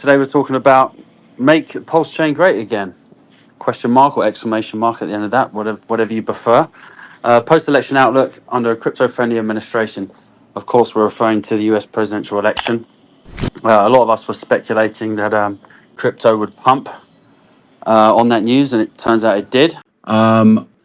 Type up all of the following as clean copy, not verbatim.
Today we're talking about make Pulsechain great again. Question mark or exclamation mark at the end of that, whatever you prefer. Post-election outlook under a crypto-friendly administration. Of course, we're referring to the US presidential election. A lot of us were speculating that crypto would pump on that news, and it turns out it did.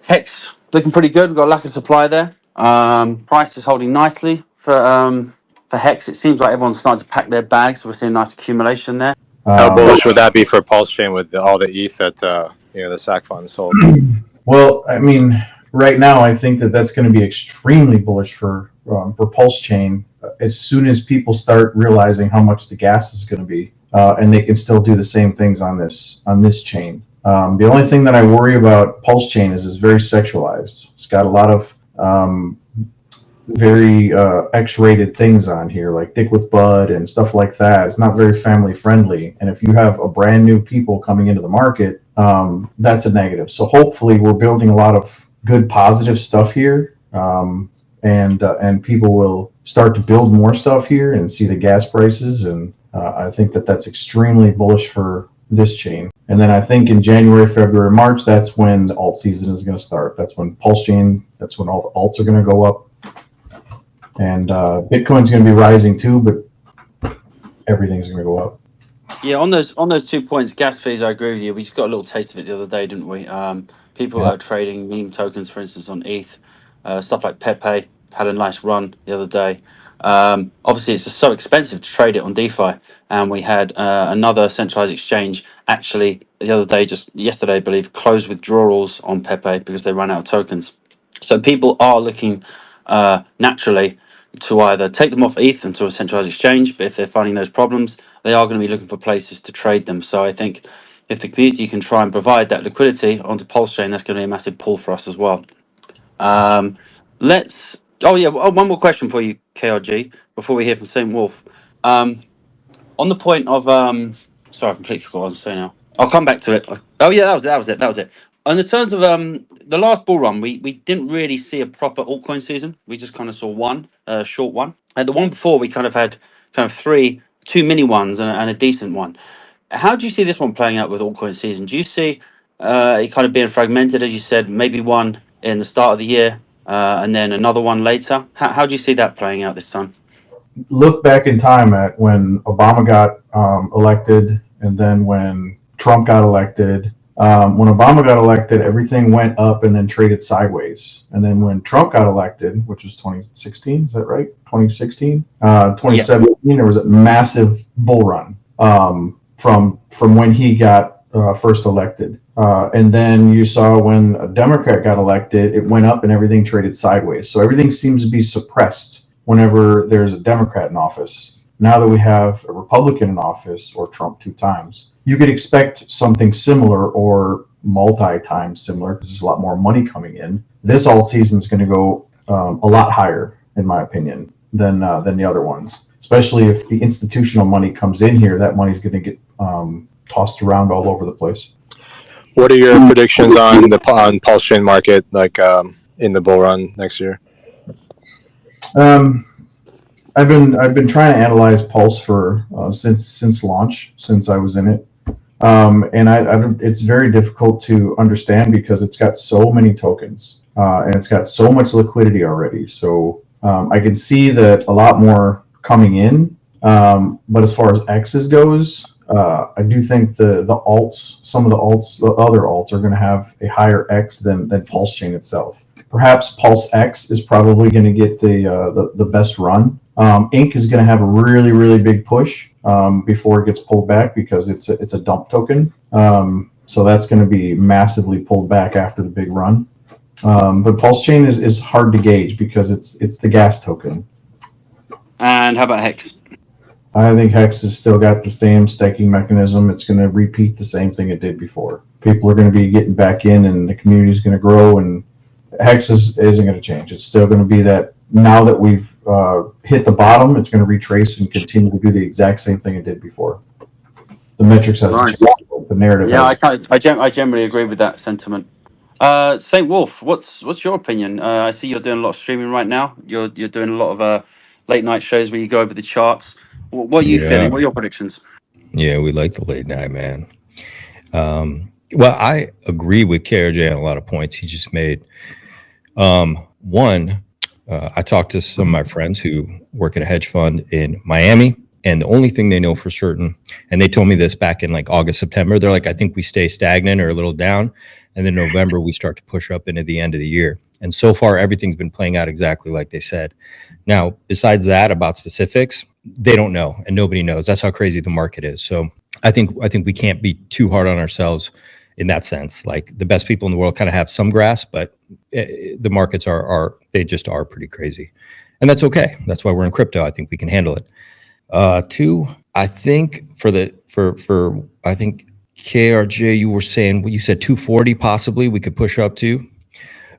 Hex looking pretty good. We've got a lack of supply there. Price is holding nicely for Hex. It seems like everyone's starting to pack their bags, so we're seeing a nice accumulation there. How bullish would that be for Pulsechain with all the ETH that the SAC funds sold? Well, I mean, right now I think that that's going to be extremely bullish for Pulsechain as soon as people start realizing how much the gas is going to be, and they can still do the same things on this chain. The only thing that I worry about Pulsechain is it's very sexualized. It's got a lot of very X-rated things on here, like Dick with Bud and stuff like that. It's not very family friendly, and if you have a brand new people coming into the market, that's a negative. So hopefully we're building a lot of good positive stuff here, and people will start to build more stuff here and see the gas prices, and I think that that's extremely bullish for this chain. And then I think in January, February, March, that's when the alt season is going to start. That's when Pulsechain, that's when all the alts are going to go up. And Bitcoin's going to be rising too, but everything's going to go up. Yeah, on those 2 points, gas fees, I agree with you. We just got a little taste of it the other day, didn't we? People are trading meme tokens, for instance, on ETH. Stuff like Pepe had a nice run the other day. Obviously, it's just so expensive to trade it on DeFi. And we had another centralized exchange actually the other day, just yesterday, I believe, closed withdrawals on Pepe because they ran out of tokens. So people are looking naturally to either take them off ETH into a centralized exchange, but if they're finding those problems, they are going to be looking for places to trade them. So I think if the community can try and provide that liquidity onto Pulsechain, that's going to be a massive pull for us as well. One more question for you, KRG, before we hear from St. Wolf. On the point of sorry, I completely forgot what I was saying now. I'll come back to it. Oh yeah, that was it. On the terms of the last bull run, we didn't really see a proper altcoin season. We just kind of saw one short one. And the one before, we kind of had two mini ones and a decent one. How do you see this one playing out with altcoin season? Do you see it kind of being fragmented, as you said, maybe one in the start of the year and then another one later? How do you see that playing out this time? Look back in time at when Obama got elected, and then when Trump got elected. When Obama got elected, everything went up and then traded sideways. And then when Trump got elected, which was 2016, is that right? 2016, 2017, There was a massive bull run from when he got first elected. And then you saw when a Democrat got elected, it went up and everything traded sideways. So everything seems to be suppressed whenever there's a Democrat in office. Now that we have a Republican in office, or Trump 2 times, you could expect something similar or multi-times similar because there's a lot more money coming in. This alt season is going to go a lot higher, in my opinion, than the other ones. Especially if the institutional money comes in here, that money's going to get tossed around all over the place. What are your predictions on the Pulsechain market, like in the bull run next year? I've been trying to analyze Pulse for since launch, since I was in it, and it's very difficult to understand because it's got so many tokens and it's got so much liquidity already. So I can see that a lot more coming in, but as far as X's goes, I do think the alts, some of the other alts are going to have a higher X than Pulsechain itself. Perhaps Pulse X is probably going to get the best run. Inc is going to have a really, really big push before it gets pulled back because it's a dump token. So that's going to be massively pulled back after the big run. But Pulsechain is hard to gauge because it's the gas token. And how about Hex? I think Hex has still got the same staking mechanism. It's going to repeat the same thing it did before. People are going to be getting back in, and the community is going to grow, and Hex isn't going to change. It's still going to be that. Now that we've hit the bottom, it's going to retrace and continue to do the exact same thing it did before. The metrics hasn't changed, the narrative. Yeah, I generally agree with that sentiment. St. Wolf, what's your opinion? I see you're doing a lot of streaming right now. You're doing a lot of late night shows where you go over the charts. What are you feeling? What are your predictions? Yeah, we like the late night, man. Well, I agree with KRJ on a lot of points he just made. One, I talked to some of my friends who work at a hedge fund in Miami, and the only thing they know for certain, and they told me this back in like August, September, they're like, I think we stay stagnant or a little down, and then November we start to push up into the end of the year. And so far, everything's been playing out exactly like they said. Now, besides that, about specifics, they don't know, and nobody knows. That's how crazy the market is. So I think we can't be too hard on ourselves in that sense. Like the best people in the world kind of have some grasp, but the markets are they just are pretty crazy, and that's okay. That's why we're in crypto. I think we can handle it. Two, I think for I think KRJ, you were saying what you said 240 possibly we could push up to.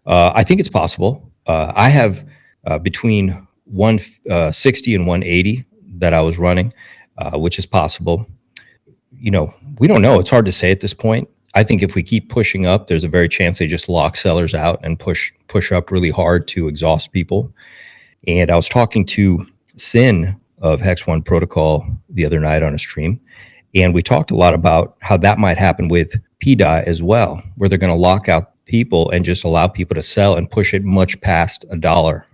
I think it's possible. I have between 160 and 180 that I was running, which is possible. We don't know. It's hard to say at this point. I think if we keep pushing up, there's a very chance they just lock sellers out and push up really hard to exhaust people. And I was talking to Sin of Hex One Protocol the other night on a stream, and we talked a lot about how that might happen with PDI as well, where they're going to lock out people and just allow people to sell and push it much past $1.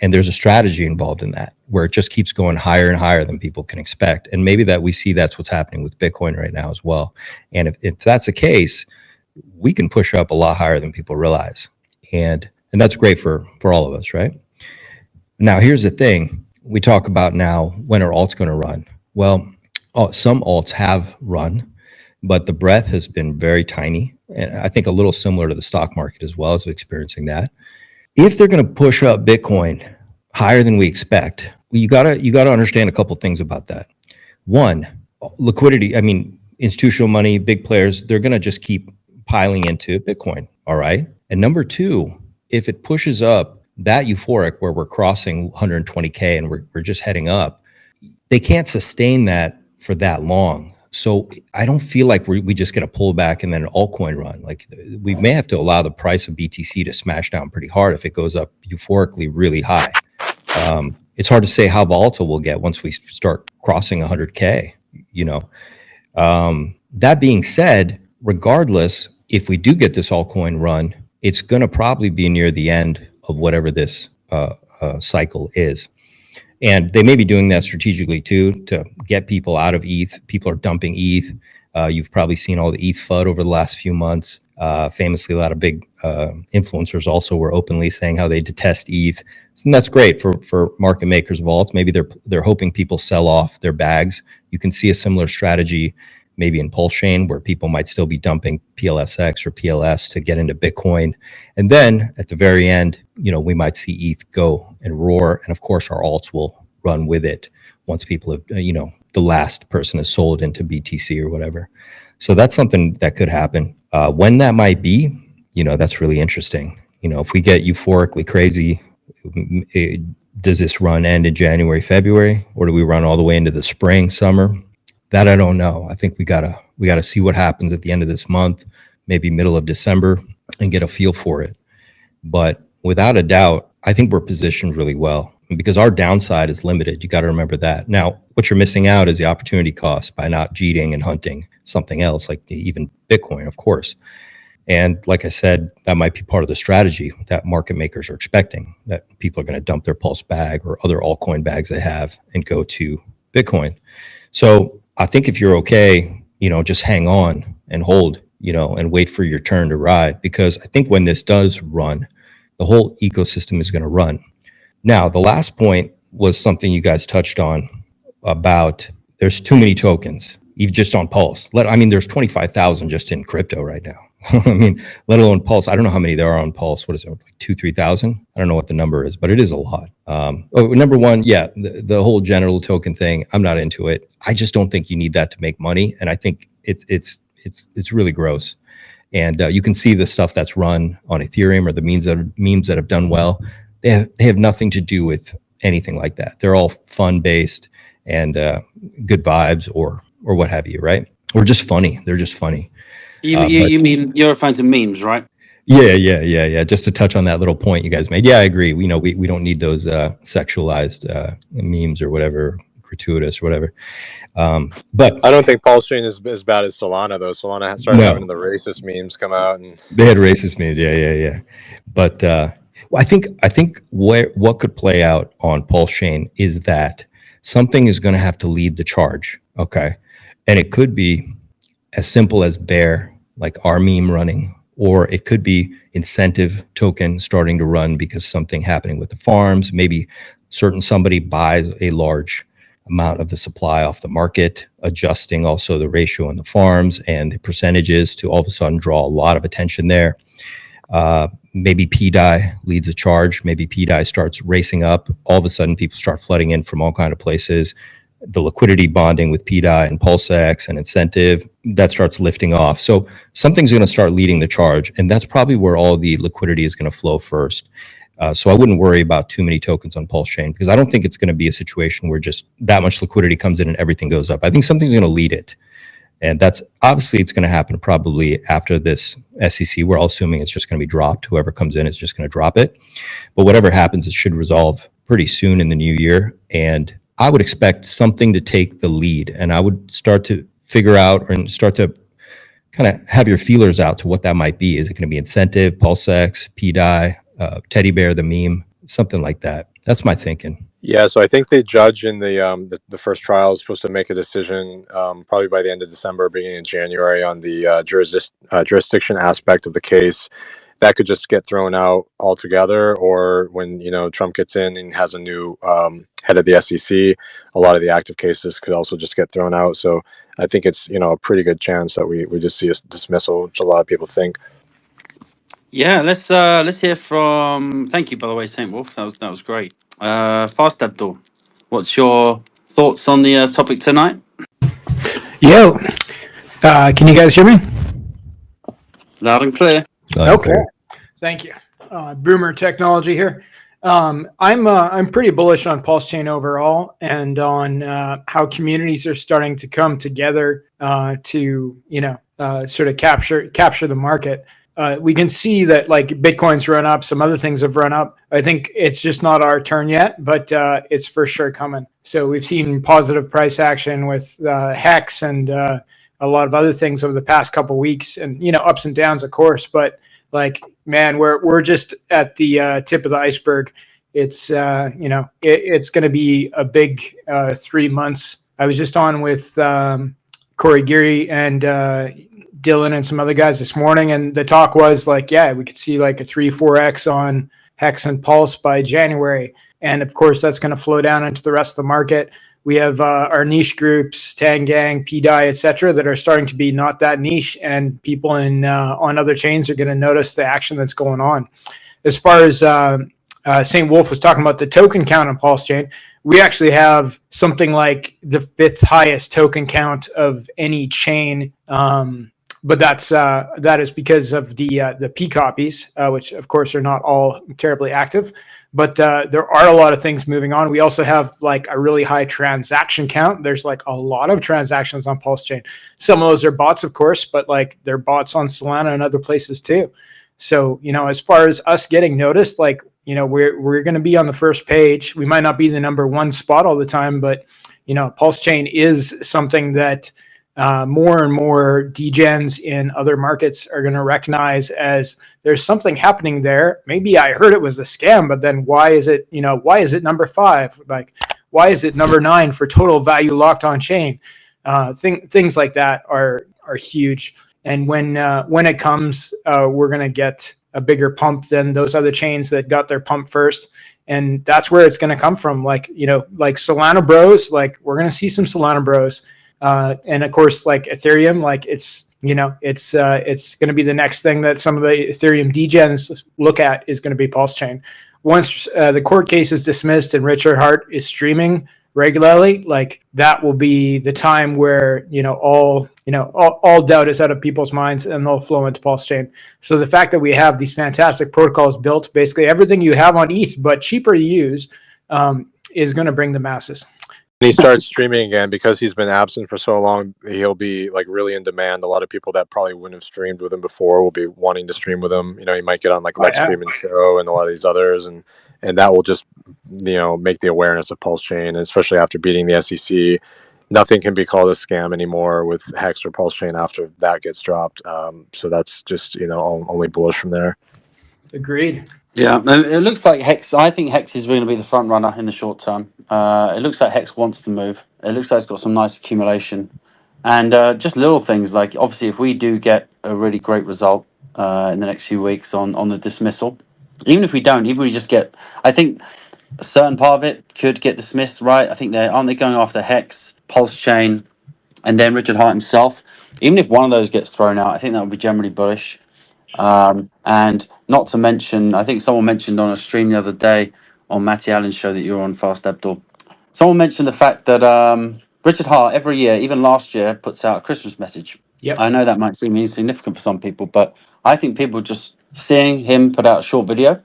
And there's a strategy involved in that where it just keeps going higher and higher than people can expect. And maybe that we see that's what's happening with Bitcoin right now as well. And if that's the case, we can push up a lot higher than people realize. And that's great for all of us, right? Now, here's the thing. We talk about now, when are alts going to run? Well, some alts have run, but the breadth has been very tiny. And I think a little similar to the stock market as well, as we're experiencing that. If they're going to push up Bitcoin higher than we expect, you gotta understand a couple things about that. One, liquidity. I mean, institutional money, big players, they're going to just keep piling into Bitcoin. All right. And number two, if it pushes up that euphoric where we're crossing 120K and we're just heading up, they can't sustain that for that long. So I don't feel like we just get a pullback and then an altcoin run. Like we may have to allow the price of BTC to smash down pretty hard if it goes up euphorically really high. It's hard to say how volatile we'll get once we start crossing 100K. That being said, regardless, if we do get this altcoin run, it's going to probably be near the end of whatever this cycle is. And they may be doing that strategically too, to get people out of ETH. People are dumping ETH. You've probably seen all the ETH FUD over the last few months. Famously, a lot of big influencers also were openly saying how they detest ETH. And that's great for market makers of alts. Maybe they're hoping people sell off their bags. You can see a similar strategy maybe in Pulsechain, where people might still be dumping PLSX or PLS to get into Bitcoin. And then at the very end, we might see ETH go and roar. And of course, our alts will run with it once people have, the last person is sold into BTC or whatever. So that's something that could happen. When that might be, that's really interesting. If we get euphorically crazy, does this run end in January, February, or do we run all the way into the spring, summer? That I don't know. I think we gotta see what happens at the end of this month, maybe middle of December, and get a feel for it. But without a doubt, I think we're positioned really well because our downside is limited. You got to remember that. Now, what you're missing out is the opportunity cost by not cheating and hunting something else, like even Bitcoin, of course. And like I said, that might be part of the strategy that market makers are expecting, that people are going to dump their Pulse bag or other altcoin bags they have and go to Bitcoin. So I think if you're okay, just hang on and hold, and wait for your turn to ride, because I think when this does run, the whole ecosystem is going to run. Now, the last point was something you guys touched on about there's too many tokens, even just on Pulse. There's 25,000 just in crypto right now. Let alone Pulse. I don't know how many there are on Pulse. What is it, like 2,000-3,000? I don't know what the number is, but it is a lot. Number one, yeah, the whole general token thing, I'm not into it. I just don't think you need that to make money, and I think it's really gross. And you can see the stuff that's run on Ethereum or the memes that have done well. They have nothing to do with anything like that. They're all fun based and good vibes or what have you, right? Or just funny. They're just funny. You mean you're referring to memes, right? Yeah. Just to touch on that little point you guys made. Yeah, I agree. We don't need those sexualized memes or whatever, gratuitous or whatever. But I don't think Pulsechain is as bad as Solana, though. Solana has started having the racist memes come out, and they had racist memes. Yeah. But well, I think what could play out on Pulsechain is that something is going to have to lead the charge. Okay, and it could be as simple as bear, like our meme running, or it could be incentive token starting to run because something happening with the farms. Maybe somebody buys a large amount of the supply off the market, adjusting also the ratio on the farms and the percentages to all of a sudden draw a lot of attention there. Maybe PDI leads a charge. Maybe PDI starts racing up. All of a sudden, people start flooding in from all kinds of places. The liquidity bonding with PDI and Pulsex and incentive, that starts lifting off. So something's going to start leading the charge, and that's probably where all the liquidity is going to flow first. So I wouldn't worry about too many tokens on Pulsechain, because I don't think it's going to be a situation where just that much liquidity comes in and everything goes up. I think something's going to lead it. And that's obviously it's going to happen probably after this SEC. We're all assuming it's just going to be dropped. Whoever comes in is just going to drop it. But whatever happens, it should resolve pretty soon in the new year. And I would expect something to take the lead. And I would start to figure out and start to kind of have your feelers out to what that might be. Is it going to be incentive, Pulsex, PDI, Teddy Bear, the meme, something like that? That's my thinking. yeah. So I think the judge in the first trial is supposed to make a decision probably by the end of December, beginning of January, on the jurisdiction aspect of the case. That could just get thrown out altogether, or when Trump gets in and has a new head of the SEC, a lot of the active cases could also just get thrown out. So I think it's a pretty good chance that we just see a dismissal, which a lot of people think. Yeah, let's hear from. Thank you, by the way, Saint Wolf. That was great. Fast Abdul, what's your thoughts on the topic tonight? Yo, can you guys hear me? Loud and clear. Okay, thank you. Boomer technology here. I'm pretty bullish on Pulsechain overall, and on how communities are starting to come together to sort of capture the market. We can see that like Bitcoin's run up, some other things have run up. I think it's just not our turn yet, but it's for sure coming. So we've seen positive price action with Hex and a lot of other things over the past couple of weeks, and ups and downs, of course. But like, man, we're just at the tip of the iceberg. It's it's going to be a big 3 months. I was just on with Corey Geary and Dylan and some other guys this morning, and the talk was like, yeah, we could see like a 3-4x on Hex and Pulse by January. And of course, that's going to flow down into the rest of the market. We have our niche groups, Tangang, PDI, etc., that are starting to be not that niche, and people in on other chains are going to notice the action that's going on. As far as St. Wolf was talking about the token count on Pulsechain, we actually have something like the 5th highest token count of any chain. But that is because of the P copies, which of course are not all terribly active. But there are a lot of things moving on. We also have like a really high transaction count. There's like a lot of transactions on Pulsechain. Some of those are bots, of course, but like they're bots on Solana and other places too. So as far as us getting noticed, like we're going to be on the first page. We might not be the number one spot all the time, but Pulsechain is something that more and more degens in other markets are going to recognize as there's something happening there. Maybe I heard it was a scam, but then why is it number 5? Like, why is it number 9 for total value locked on chain? Things like that are huge. And when it comes, we're going to get a bigger pump than those other chains that got their pump first. And that's where it's going to come from. Like, like Solana bros, like we're going to see some Solana bros. And of course, like Ethereum, like it's going to be the next thing that some of the Ethereum degens look at is going to be Pulsechain. Once the court case is dismissed and Richard Hart is streaming regularly, like that will be the time where all doubt is out of people's minds and they'll flow into Pulsechain. So the fact that we have these fantastic protocols built, basically everything you have on ETH but cheaper to use, is going to bring the masses. He starts streaming again because he's been absent for so long. He'll be like really in demand. A lot of people that probably wouldn't have streamed with him before will be wanting to stream with him. He might get on like Let's Stream and Show and a lot of these others, and and that will just make the awareness of Pulsechain, and especially after beating the SEC. Nothing can be called a scam anymore with Hex or Pulsechain after that gets dropped. So that's just only bullish from there. Agreed. Yeah, and it looks like Hex. I think Hex is going to be the front runner in the short term. It looks like Hex wants to move. It looks like it's got some nice accumulation, and just little things like obviously if we do get a really great result in the next few weeks on the dismissal, even if we don't, even if we just get, I think a certain part of it could get dismissed, right? I think aren't they going after Hex, Pulsechain, and then Richard Hart himself. Even if one of those gets thrown out, I think that would be generally bullish. And not to mention, I think someone mentioned on a stream the other day on Matty Allen's show that you were on, Fast Abdul. Someone mentioned the fact that Richard Hart every year, even last year, puts out a Christmas message. Yep. I know that might seem insignificant for some people, but I think people just seeing him put out a short video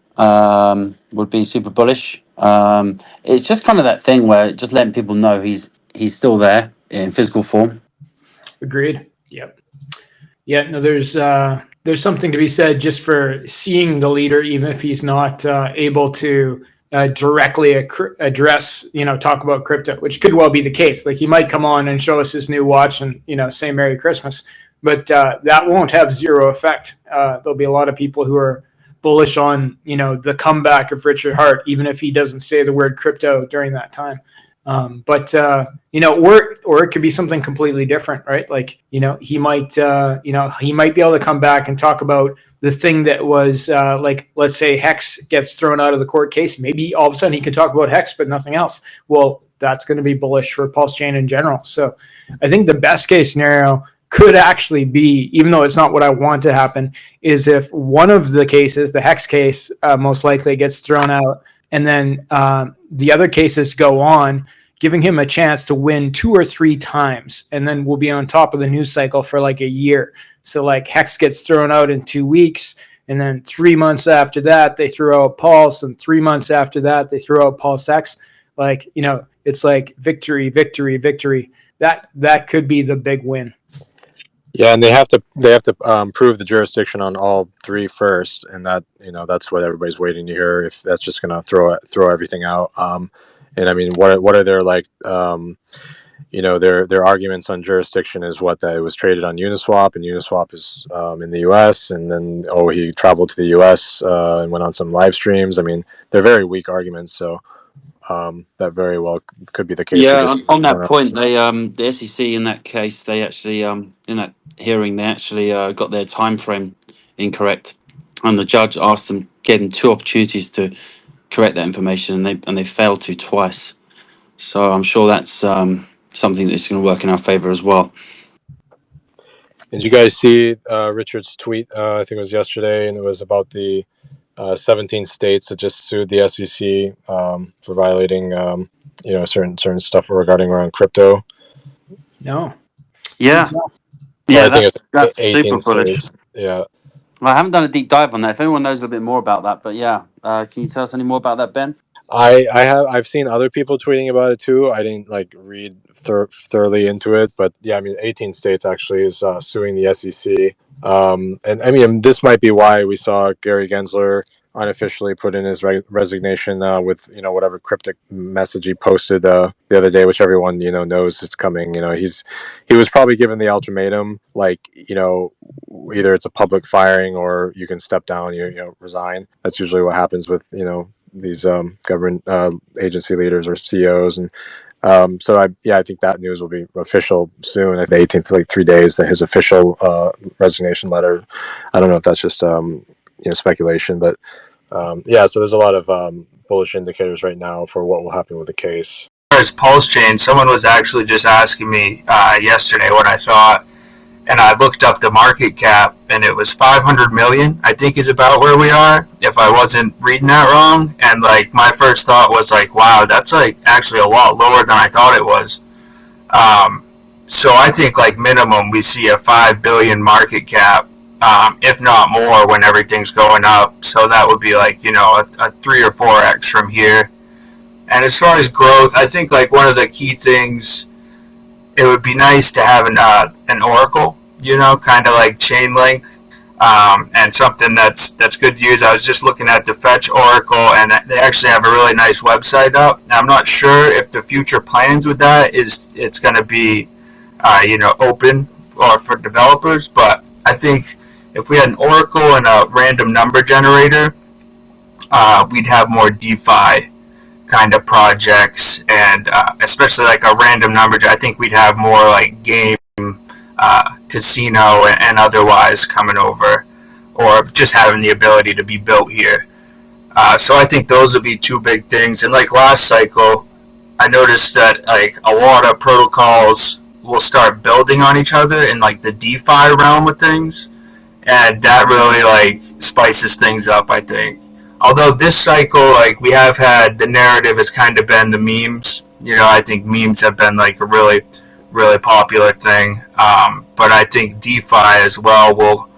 would be super bullish. It's just kind of that thing where just letting people know he's still there in physical form. Agreed. Yep. Yeah. No, there's something to be said just for seeing the leader, even if he's not able to directly address, talk about crypto, which could well be the case. Like he might come on and show us his new watch and, say Merry Christmas, but that won't have zero effect. There'll be a lot of people who are bullish on, the comeback of Richard Hart, even if he doesn't say the word crypto during that time. But or it could be something completely different, right? Like, he might be able to come back and talk about the thing that was like, let's say Hex gets thrown out of the court case. Maybe all of a sudden he can talk about Hex, but nothing else. Well, that's going to be bullish for Pulsechain in general. So I think the best case scenario could actually be, even though it's not what I want to happen, is if one of the cases, the Hex case, most likely gets thrown out, and then the other cases go on, giving him a chance to win 2 or 3 times, and then we'll be on top of the news cycle for like a year. So like Hex gets thrown out in 2 weeks, and then 3 months after that they throw out Pulse, and 3 months after that they throw out Pulsex. Like, it's like victory, victory, victory. That could be the big win. Yeah, and they have to prove the jurisdiction on all 3 first, and that that's what everybody's waiting to hear. If that's just going to throw everything out. And I mean, what are their like? Their arguments on jurisdiction is that it was traded on Uniswap, and Uniswap is in the U.S. And then he traveled to the U.S. And went on some live streams. I mean, they're very weak arguments. So that very well could be the case. Yeah, on that point, they the SEC in that case, they actually in that hearing, they actually got their time frame incorrect, and the judge asked them, gave them 2 opportunities to correct that information, and they failed to twice. So I'm sure that's something that's going to work in our favor as well. Did you guys see Richard's tweet? I think it was yesterday, and it was about the 17 states that just sued the SEC for violating, certain stuff regarding around crypto. No. Yeah. Yeah, I think that's 18 super bullish. States. Yeah. Well, I haven't done a deep dive on that. If anyone knows a bit more about that, but yeah, can you tell us any more about that, Ben? I've seen other people tweeting about it too. I didn't read thoroughly into it, but yeah, I mean, 18 states actually is suing the SEC. And I mean, this might be why we saw Gary Gensler unofficially put in his resignation with whatever cryptic message he posted the other day, which everyone knows it's coming. He was probably given the ultimatum, either it's a public firing or you can step down, resign. That's usually what happens with these government agency leaders or CEOs. And so I think that news will be official soon. At the 18th, 3 days, that his official resignation letter. I don't know if that's just speculation, but so there's a lot of bullish indicators right now for what will happen with the case. As Pulsechain, someone was actually just asking me yesterday what I thought, and I looked up the market cap, and it was 500 million, I think is about where we are, if I wasn't reading that wrong. And my first thought was wow, that's actually a lot lower than I thought it was. So I think minimum we see a 5 billion market cap, if not more, when everything's going up. So that would be a 3 or 4x from here. And as far as growth, I think one of the key things, it would be nice to have an oracle, kind of like Chainlink. and something that's good to use. I was just looking at the Fetch Oracle, and they actually have a really nice website up. I'm not sure if the future plans with that is it's going to be open or for developers, but I think if we had an Oracle and a random number generator, we'd have more DeFi kind of projects, and especially like a random number. I think we'd have more like game, casino, and otherwise coming over, or just having the ability to be built here. So I think those would be two big things. And like last cycle, I noticed that like a lot of protocols will start building on each other in like the DeFi realm of things, and that really like spices things up, I think. Although this cycle, like we have had, the narrative has kind of been the memes. I think memes have been like a really, really popular thing. But I think DeFi as well will,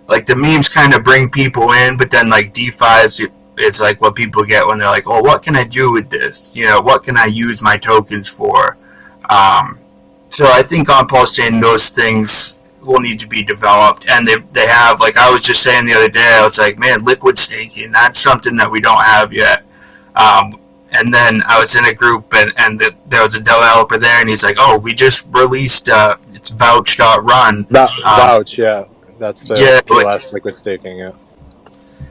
like the memes kind of bring people in, but then like DeFi is like what people get when they're like, oh, what can I do with this? What can I use my tokens for? So I think on Pulsechain, those things will need to be developed, and they have, like I was just saying the other day, I was like, man, liquid staking, that's something that we don't have yet. And then I was in a group, and there was a developer there, and he's like, oh, we just released it's vouch.run. Vouch, yeah, that's the last liquid staking, yeah.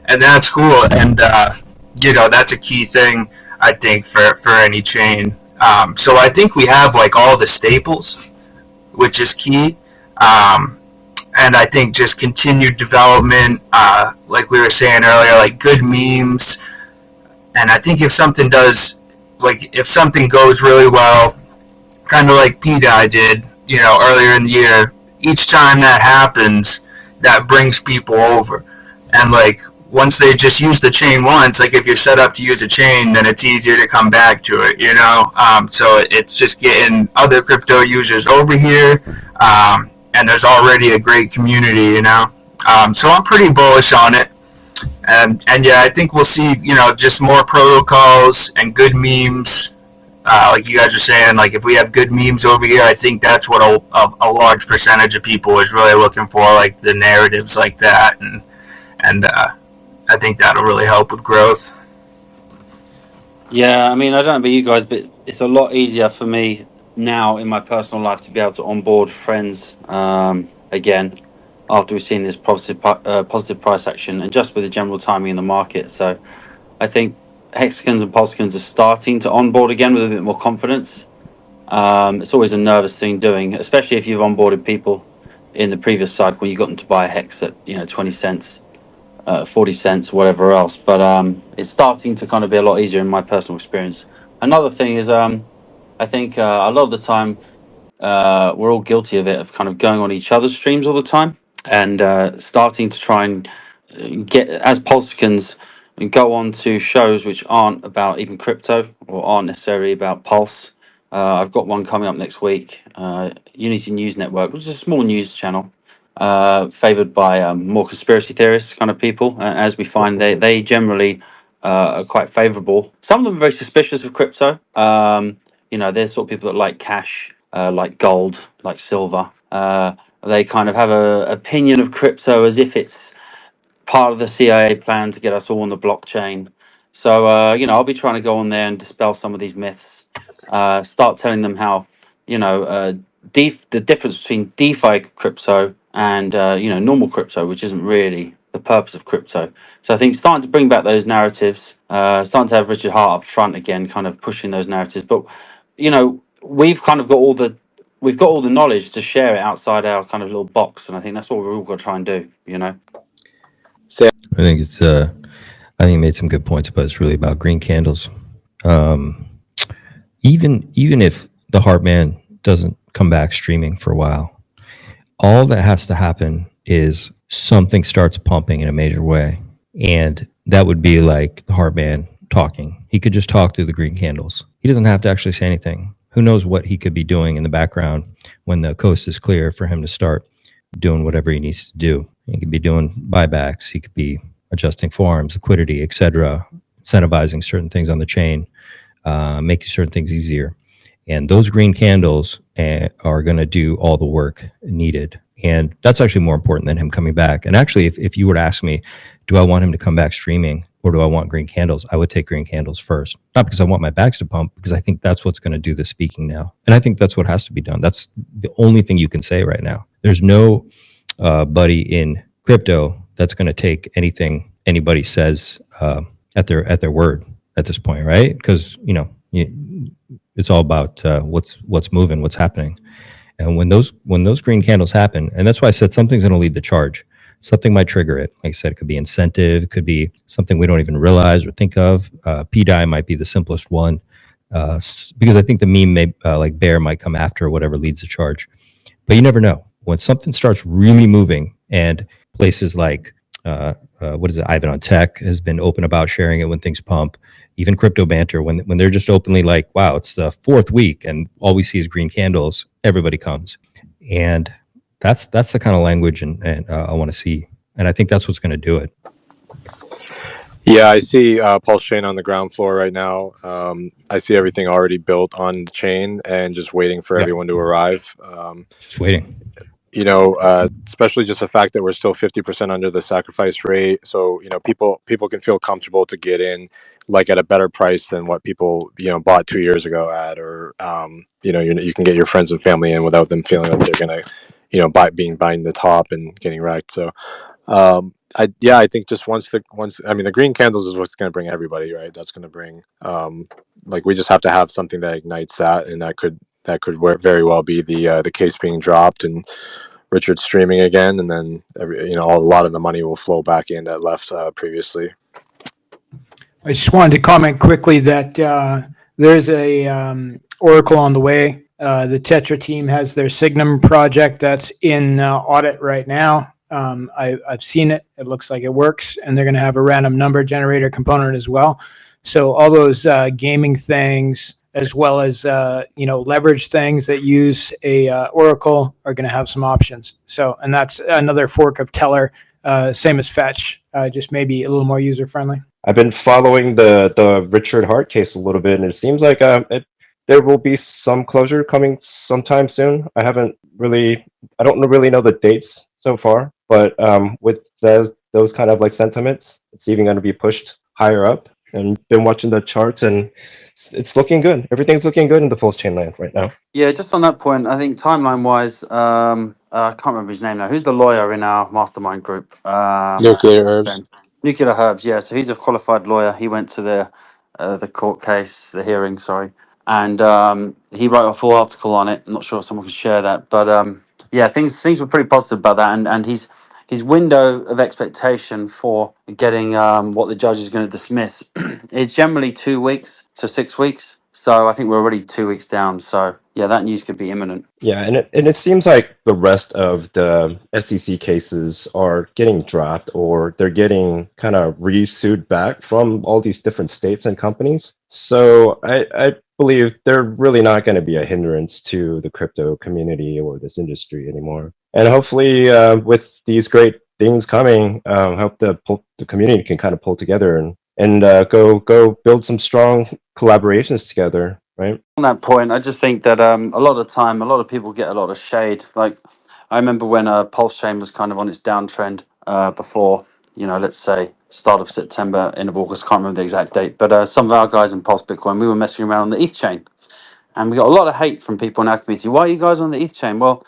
And that's cool, and that's a key thing, I think, for any chain. So I think we have like all the staples, which is key. And I think just continued development, like we were saying earlier, like good memes. And I think if something goes really well, kind of like P-Dye did, earlier in the year, each time that happens, that brings people over. And like once they just use the chain once, like if you're set up to use a chain, then it's easier to come back to it, So it's just getting other crypto users over here. And there's already a great community, So I'm pretty bullish on it. And yeah, I think we'll see, just more protocols and good memes. Like you guys are saying, like if we have good memes over here, I think that's what a large percentage of people is really looking for, like the narratives like that. And I think that'll really help with growth. Yeah, I mean, I don't know about you guys, but it's a lot easier for me now in my personal life to be able to onboard friends again after we've seen this positive price action, and just with the general timing in the market. So I think hexagons and pulsecans are starting to onboard again with a bit more confidence. It's always a nervous thing doing, especially if you've onboarded people in the previous cycle when you got them to buy a hex at 20 cents, 40 cents, whatever else. But it's starting to kind of be a lot easier in my personal experience. Another thing is I think a lot of the time we're all guilty of it, of kind of going on each other's streams all the time, and starting to try and get, as Pulsecans, and go on to shows which aren't about even crypto or aren't necessarily about Pulse. I've got one coming up next week, Unity News Network, which is a small news channel, favored by more conspiracy theorists kind of people. As we find, they generally are quite favorable. Some of them are very suspicious of crypto. They're sort of people that like cash, like gold, like silver. They kind of have an opinion of crypto as if it's part of the CIA plan to get us all on the blockchain. So, I'll be trying to go on there and dispel some of these myths, start telling them how, the difference between DeFi crypto and, normal crypto, which isn't really the purpose of crypto. So I think starting to bring back those narratives, starting to have Richard Hart up front again, kind of pushing those narratives. But, we've kind of got all the knowledge to share it outside our kind of little box. And I think that's what we're all going to try and do, Sam, I think it's I think you made some good points, but it's really about green candles. Even if the Heartman doesn't come back streaming for a while, all that has to happen is something starts pumping in a major way, and that would be like the Heartman talking. He could just talk through the green candles. He doesn't have to actually say anything. Who knows what he could be doing in the background when the coast is clear for him to start doing whatever he needs to do. He could be doing buybacks. He could be adjusting farms, liquidity, etc., incentivizing certain things on the chain, making certain things easier. And those green candles are going to do all the work needed. And that's actually more important than him coming back. And actually, if you were to ask me, do I want him to come back streaming or do I want green candles? I would take green candles first. Not because I want my bags to pump, because I think that's what's going to do the speaking now. And I think that's what has to be done. That's the only thing you can say right now. There's no buddy in crypto that's going to take anything anybody says at their word at this point, right? Because, it's all about what's moving, what's happening. And when those green candles happen, and that's why I said something's going to lead the charge. Something might trigger it. Like I said, it could be incentive, it could be something we don't even realize or think of. PDI might be the simplest one, because I think the meme may like bear might come after whatever leads the charge. But you never know. When something starts really moving, and places like Ivan on Tech has been open about sharing it when things pump. Even Crypto Banter, when they're just openly like, wow, it's the 4th week and all we see is green candles, everybody comes. And that's the kind of language and I want to see. And I think that's what's going to do it. Yeah, I see Pulsechain on the ground floor right now. I see everything already built on the chain and just waiting for everyone to arrive. Just waiting. Especially just the fact that we're still 50% under the sacrifice rate. So, people can feel comfortable to get in like at a better price than what people, bought 2 years ago at, or, you can get your friends and family in without them feeling like they're going to, buying the top and getting wrecked. So, I think just once the green candles is what's going to bring everybody, right? That's going to bring, we just have to have something that ignites that. And that could very well be the case being dropped and Richard streaming again, and then a lot of the money will flow back in that left previously. I just wanted to comment quickly that there's a Oracle on the way. The Tetra team has their Signum project that's in audit right now. I've seen it. It looks like it works, and they're going to have a random number generator component as well. So all those gaming things, as well as leverage things that use a Oracle, are going to have some options. So, and that's another fork of Teller, same as Fetch, just maybe a little more user friendly. I've been following the Richard Hart case a little bit, and it seems like there will be some closure coming sometime soon. I don't really know the dates so far, but with those kind of like sentiments, it's even going to be pushed higher up. And been watching the charts, and it's looking good. Everything's looking good in the Pulsechain land right now. Yeah, just on that point, I think timeline-wise, I can't remember his name now. Who's the lawyer in our mastermind group? Nuclear Herbs. Nuclear Herbs, yeah. So he's a qualified lawyer. He went to the court case, the hearing, sorry. And he wrote a full article on it. I'm not sure if someone can share that. But yeah, things were pretty positive about that. And his window of expectation for getting what the judge is going to dismiss is generally 2 weeks to 6 weeks. So I think we're already 2 weeks down. So yeah, that news could be imminent. Yeah, and it seems like the rest of the SEC cases are getting dropped, or they're getting kind of re-sued back from all these different states and companies. So I believe they're really not going to be a hindrance to the crypto community or this industry anymore. And hopefully, with these great things coming, hope the community can kind of pull together and go build some strong collaborations together, right? On that point, I just think that a lot of the time, a lot of people get a lot of shade. Like I remember when Pulsechain was kind of on its downtrend before, let's say start of September, end of August, can't remember the exact date. But some of our guys in Pulse Bitcoin, we were messing around on the ETH chain. And we got a lot of hate from people in our community. Why are you guys on the ETH chain? Well,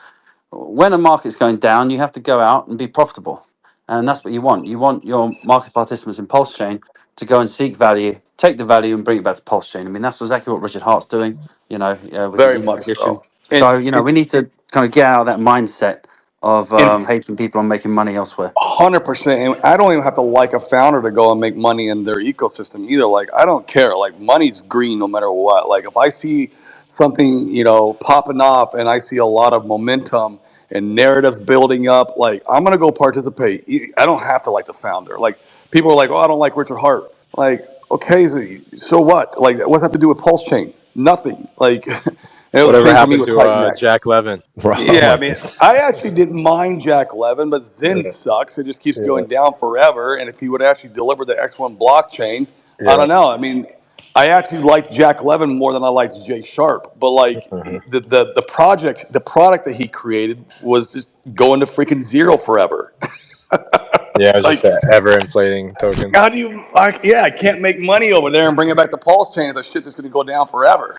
when a market's going down, you have to go out and be profitable. And that's what you want. You want your market participants in Pulsechain to go and seek value, take the value and bring it back to Pulsechain. I mean, that's exactly what Richard Hart's doing, with Very his much litigation. so. So, we need to kind of get out of that mindset of hating people and making money elsewhere. 100%. And I don't even have to like a founder to go and make money in their ecosystem either. Like, I don't care. Like, money's green no matter what. Like, if I see something, popping off and I see a lot of momentum and narratives building up, like, I'm going to go participate. I don't have to like the founder. Like, people are like, oh, I don't like Richard Hart. Like, okay, so what? Like, what's that have to do with Pulsechain? Nothing. Like, Whatever happened to Jack Levin? Yeah, I mean, I actually didn't mind Jack Levin, but Zen sucks. It just keeps going down forever. And if he would actually deliver the X1 blockchain, I don't know. I mean, I actually liked Jack Levin more than I liked Jay Sharp, but like the product that he created was just going to freaking zero forever. Yeah, it was Like, just an ever inflating token. how do you? I can't make money over there and bring it back to Pulsechain if the shit's just going to go down forever.